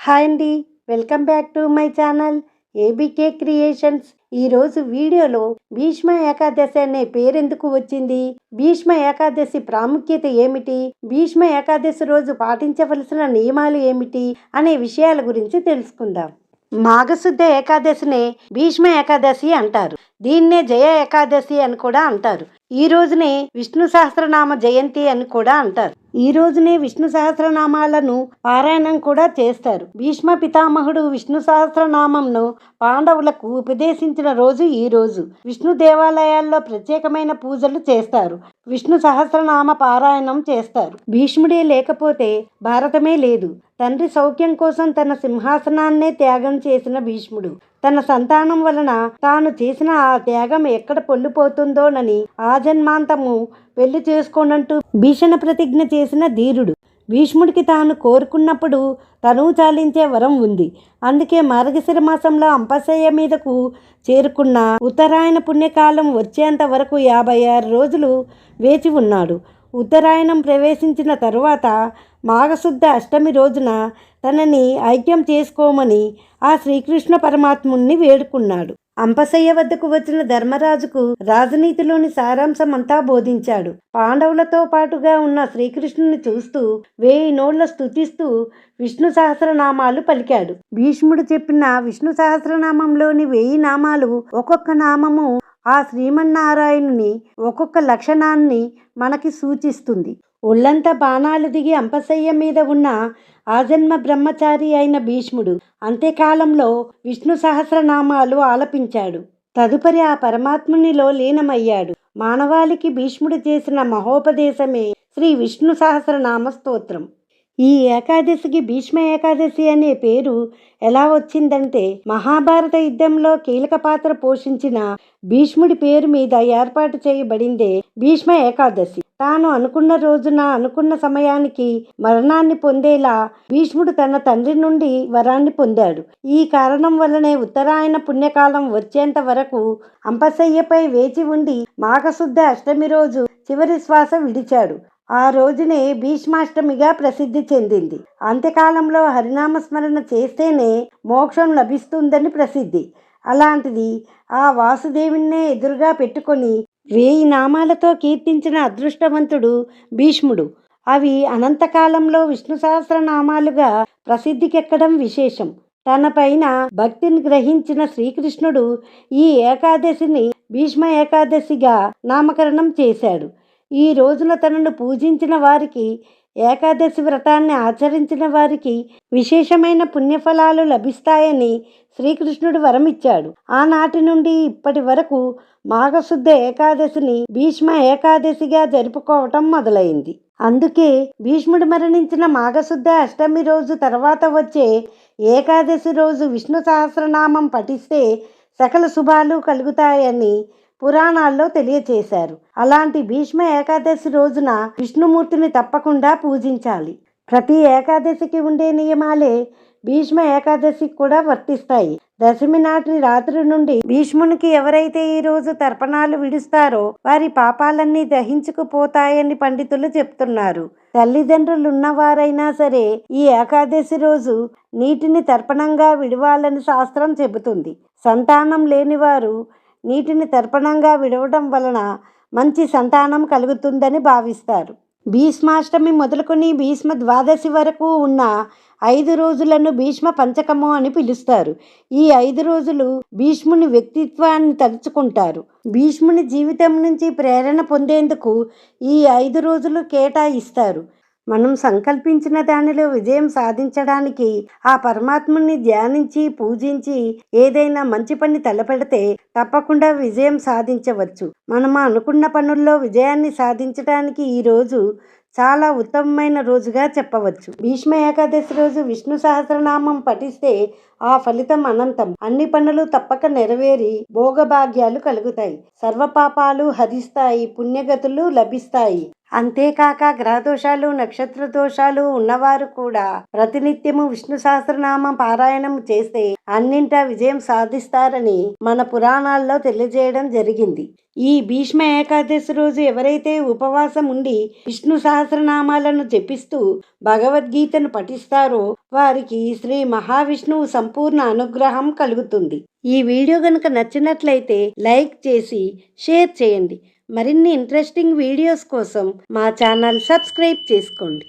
Hi అండి. Welcome back to my channel ABK creations. ఈరోజు వీడియోలో భీష్మ ఏకాదశి అనే పేరెందుకు వచ్చింది, భీష్మ ఏకాదశి ప్రాముఖ్యత ఏమిటి, భీష్మ ఏకాదశి రోజు పాటించవలసిన నియమాలు ఏమిటి అనే విషయాల గురించి తెలుసుకుందాం. మాఘశుద్ధ ఏకాదశినే భీష్మ ఏకాదశి అంటారు. దీన్నే జయ ఏకాదశి అని కూడా అంటారు. ఈ రోజునే విష్ణు సహస్రనామ జయంతి అని కూడా అంటారు. ఈ రోజునే విష్ణు సహస్రనామాలను పారాయణం కూడా చేస్తారు. భీష్మ పితామహుడు విష్ణు సహస్రనామంను పాండవులకు ఉపదేశించిన రోజు ఈ రోజు. విష్ణు దేవాలయాల్లో ప్రత్యేకమైన పూజలు చేస్తారు. విష్ణు సహస్రనామ పారాయణం చేస్తారు. భీష్ముడే లేకపోతే భారతమే లేదు. తండ్రి సౌఖ్యం కోసం తన సింహాసనాన్నే త్యాగం చేసిన భీష్ముడు తన సంతానం వలన తాను చేసిన ఆ త్యాగం ఎక్కడ పొల్లిపోతుందోనని ఆజన్మాంతము పెళ్లి చేసుకోనంటూ భీషణ ప్రతిజ్ఞ చేసిన ధీరుడు. భీష్ముడికి తాను కోరుకున్నప్పుడు తనువు చాలించే వరం ఉంది. అందుకే మార్గశిర మాసంలో అంపశయ్య మీదకు చేరుకున్న ఉత్తరాయణ పుణ్యకాలం వచ్చేంత వరకు 56 రోజులు వేచి ఉన్నాడు. ఉత్తరాయణం ప్రవేశించిన తరువాత మాఘశుద్ధ అష్టమి రోజున తనని ఐక్యం చేసుకోమని ఆ శ్రీకృష్ణ పరమాత్ముణ్ణి వేడుకున్నాడు. అంపశయ్య వద్దకు వచ్చిన ధర్మరాజుకు రాజనీతిలోని సారాంశమంతా బోధించాడు. పాండవులతో పాటుగా ఉన్న శ్రీకృష్ణుని చూస్తూ 1000 నోళ్ల స్తుతిస్తూ విష్ణు సహస్రనామాలు పలికాడు. భీష్ముడు చెప్పిన విష్ణు సహస్రనామంలోని 1000 నామాలు ఒక్కొక్క నామము ఆ శ్రీమన్నారాయణుని ఒక్కొక్క లక్షణాన్ని మనకి సూచిస్తుంది. ఒళ్ళంతా బాణాలు దిగి అంపశయ్య మీద ఉన్న ఆజన్మ బ్రహ్మచారి అయిన భీష్ముడు అంత్యకాలంలో విష్ణు సహస్రనామాలు ఆలపించాడు. తదుపరి ఆ పరమాత్మునిలో లీనమయ్యాడు. మానవాళికి భీష్ముడు చేసిన మహోపదేశమే శ్రీ విష్ణు సహస్రనామ స్తోత్రం. ఈ ఏకాదశికి భీష్మ ఏకాదశి అనే పేరు ఎలా వచ్చిందంటే, మహాభారత యుద్ధంలో కీలక పాత్ర పోషించిన భీష్ముడి పేరు మీద ఏర్పాటు చేయబడిందే భీష్మ ఏకాదశి. తాను అనుకున్న రోజున అనుకున్న సమయానికి మరణాన్ని పొందేలా భీష్ముడు తన తండ్రి నుండి వరాన్ని పొందాడు. ఈ కారణం వల్లనే ఉత్తరాయణ పుణ్యకాలం వచ్చేంత వరకు అంపశయ్యపై వేచి ఉండి మాఘశుద్ధ అష్టమి రోజు చివరి శ్వాస విడిచాడు. ఆ రోజునే భీష్మాష్టమిగా ప్రసిద్ధి చెందింది. అంత్యకాలంలో హరినామస్మరణ చేస్తేనే మోక్షం లభిస్తుందని ప్రసిద్ధి. అలాంటిది ఆ వాసుదేవున్నే ఎదురుగా పెట్టుకొని 1000 నామాలతో కీర్తించిన అదృష్టవంతుడు భీష్ముడు. అవి అనంతకాలంలో విష్ణు సహస్రనామాలుగా ప్రసిద్ధికెక్కడం విశేషం. తన పైన భక్తిని గ్రహించిన శ్రీకృష్ణుడు ఈ ఏకాదశిని భీష్మ ఏకాదశిగా నామకరణం చేశాడు. ఈ రోజున తనను పూజించిన వారికి, ఏకాదశి వ్రతాన్ని ఆచరించిన వారికి విశేషమైన పుణ్యఫలాలు లభిస్తాయని శ్రీకృష్ణుడు వరమిచ్చాడు. ఆనాటి నుండి ఇప్పటి వరకు మాఘశుద్ధ ఏకాదశిని భీష్మ ఏకాదశిగా జరుపుకోవటం మొదలైంది. అందుకే భీష్ముడు మరణించిన మాఘశుద్ధ అష్టమి రోజు తర్వాత వచ్చే ఏకాదశి రోజు విష్ణు సహస్రనామం పఠిస్తే సకల శుభాలు కలుగుతాయని పురాణాల్లో తెలియచేశారు. అలాంటి భీష్మ ఏకాదశి రోజున విష్ణుమూర్తిని తప్పకుండా పూజించాలి. ప్రతి ఏకాదశికి ఉండే నియమాలే భీష్మ ఏకాదశికి కూడా వర్తిస్తాయి. దశమి నాటి రాత్రి నుండి భీష్మునికి ఎవరైతే ఈ రోజు తర్పణాలు విడుస్తారో వారి పాపాలన్నీ దహించుకుపోతాయని పండితులు చెప్తున్నారు. తల్లిదండ్రులు ఉన్నవారైనా సరే ఈ ఏకాదశి రోజు నీటిని తర్పణంగా విడవాలని శాస్త్రం చెబుతుంది. సంతానం లేనివారు నీటిని తర్పణంగా విడవడం వలన మంచి సంతానం కలుగుతుందని భావిస్తారు. భీష్మాష్టమి మొదలుకొని భీష్మ ద్వాదశి వరకు ఉన్న 5 రోజులను భీష్మ పంచకము అని పిలుస్తారు. ఈ 5 రోజులు భీష్ముని వ్యక్తిత్వాన్ని తలుచుకుంటారు. భీష్ముని జీవితం నుంచి ప్రేరణ పొందేందుకు ఈ 5 రోజులు కేటాయిస్తారు. మనం సంకల్పించిన దానిలో విజయం సాధించడానికి ఆ పరమాత్ముని ధ్యానించి పూజించి ఏదైనా మంచి పని తలపెడితే తప్పకుండా విజయం సాధించవచ్చు. మనం అనుకున్న పనుల్లో విజయాన్ని సాధించడానికి ఈ రోజు చాలా ఉత్తమమైన రోజుగా చెప్పవచ్చు. భీష్మ ఏకాదశి రోజు విష్ణు సహస్రనామం పఠిస్తే ఆ ఫలితం అనంతం. అన్ని పనులు తప్పక నెరవేరి భోగభాగ్యాలు కలుగుతాయి. సర్వపాపాలు హరిస్తాయి, పుణ్యగతులు లభిస్తాయి. అంతేకాక గ్రహదోషాలు, నక్షత్ర దోషాలు ఉన్నవారు కూడా ప్రతినిత్యము విష్ణు సహస్రనామం పారాయణం చేస్తే అన్నింటా విజయం సాధిస్తారని మన పురాణాల్లో తెలియజేయడం జరిగింది. ఈ భీష్మ ఏకాదశి రోజు ఎవరైతే ఉపవాసం ఉండి విష్ణు సహస్రనామాలను జపిస్తూ భగవద్గీతను పఠిస్తారో వారికి శ్రీ మహావిష్ణువు సంపూర్ణ అనుగ్రహం కలుగుతుంది. ఈ వీడియో గనుక నచ్చినట్లయితే లైక్ చేసి షేర్ చేయండి. మరిన్ని ఇంట్రెస్టింగ్ వీడియోస్ కోసం మా ఛానల్ సబ్స్క్రైబ్ చేసుకోండి.